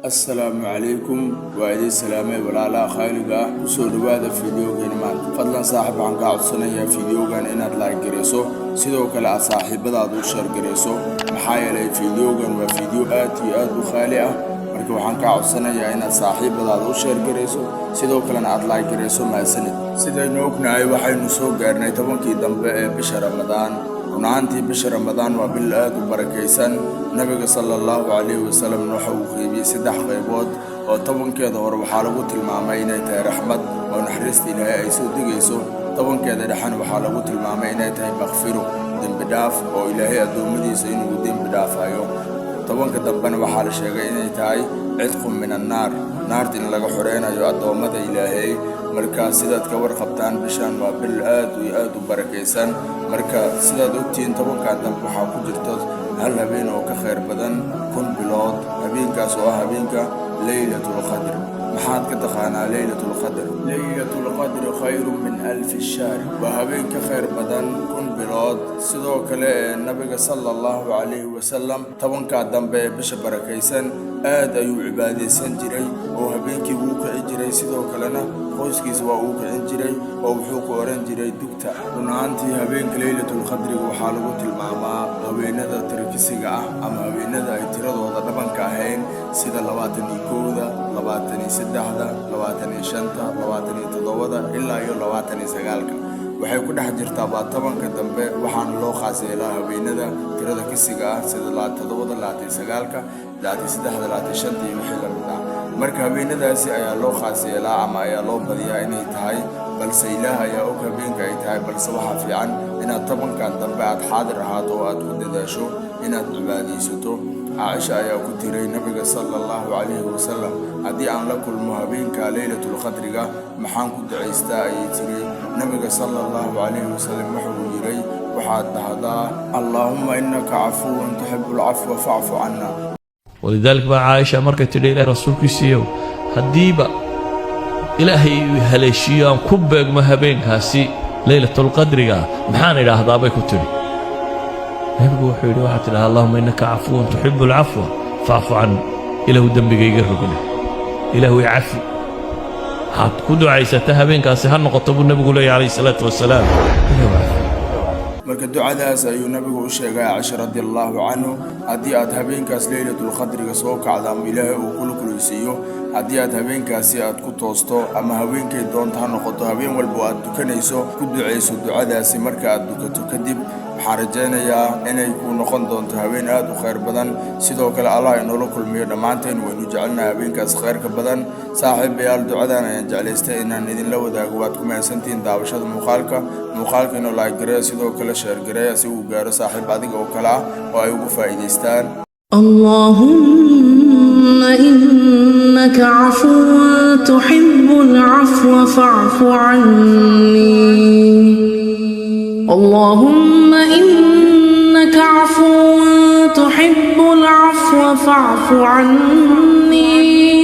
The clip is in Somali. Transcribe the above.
السلام عليكم وعليكم السلام ولا خيرك وسولو هذا فيديو جنمان فضلا صاحب عن قاعد صنيع فيديو جن إن لايك جريسو سيدو كلا صاحب بدأ شر جريسو محايا لي فيديو جن وفيديوهات خالئة مركو عن قاعد صنيع إن صاحب بدأ شر جريسو سيدو كلا لايك جريسو مع سنة سيدو نوكنا أي واحد نسوق قرني طبعا كي دم بشهر رمضان ونعنتي بشهر رمضان وبالآد وبركيسان نبي صلى الله عليه وسلم نحو خيبي سدح خيبود وطبعا كذا وحالقوت المعمين تاي رحمة ونحرست إلهي أيسو دقيسو طبعا كذا رحن وحالقوت المعمين تاي مغفرو دم بداف وإلهي أدومدي سينو دم بداف أيو طبعا كدبنا وحال شيغين تاي عتق من النار نار دين لغا حرينا يو أدومد إلهي marka sidaad ka warqabtaan bishan waa bil aad u barakeysan marka sidaad ogtiin tobankan dambe waxa ku jirto hal habeen oo ka khayr badan kun bilood habeenkaas oo habeenka laylatul qadr maxaad ka taqaanaa laylatul qadr khayrun min alf shahr wa habeenka khayr badan kun bilood sidoo kale nabiga sallallahu alayhi wasallam tobanka dambe bisha barakeysan aad ayuu cibaadeysan jiray oo habeenkii uu ka jiray sidoo kalena qoyskiisa waa uu kicin jiray oo wuxuu ku oran jiray dugta runaantii habeenka laylatul qadr waxa lagu tilmaamaa habeenada tirkisiga ah ama habeenada ay tiradooda dhabanka ahayn sida 21da 23da 25da 27da ilaa iyo 29ka waxay ku dhex jirtaa baatabanka dambe waxaan loo khaaseelaa habeenada tirada kisiga ah sida 27da 29ka 23da 25da iyo wixii la mid ah marka habeenadaasi ayaa loo khaaseelaa ama ayaa loo badiyaa inay tahay balse ilaah ayaa og habeenka ay tahay balse waxa fiican inaad tobankan dambe aad xaadir ahaato oo aad ku dadaasho inaad cibaadaysato عائشة ayaa ku tiray nabiga sallallahu alayhi wasallam hadii aan la kulmo habeenka laylatul qadriga maxaan ku duceystaa ay tiray nabiga sallallahu alayhi wasallam wuxuu yiray waxaad dhahdaa allahumma innaka afuwun tuhibbul afwa fa'fu anna ولذلك بقى عائشة مركت إلى رسولك سيو هديبا إلهي هلشيان كبق مهبين هاسي ليلة القدر محان إلى هضابي كتري نبي وحيد واحد اللهم إنك عفو تحب العفو فاعف عنه إله الدم بيجرب له إله يعفو حط كدو عيسى تهبين كاسي هالنقطة النبي يقول عليه الصلاة والسلام إله عفو marka ducadaas ayuu nabigu u sheegay Aisha radiyallahu anhu hadii aad habeenkaas laylatul qadriga soo kacdo ama Ilaahay uu kula kulisiyo hadii aad habeenkaasi aad ku toosto ama habeenkay doonto ha noqoto habeen walba aad dukanayso ku duceyso ducadaasi marka aad dukato kadib waxaan rajaynayaa inay ku noqon doonto habeen aad u khayr badan sidoo kale Allah inoo la kulmiyo dhamaanteen waynu jecelnahay habeenkaas khayrka badan saaxiibayaal ducadan ayaan jeclaystay inaan idin la wadaago waad ku mahadsantiin daawashada muuqaalka inoo like gareeyo sidoo kale share gareeyo si uu gaaro saaxiib adiga oo kala oo ay ugu faa'iideystaan اللهم إنك عفو تحب العفو فاعف عني اللهم إنك عفو تحب العفو فاعف عني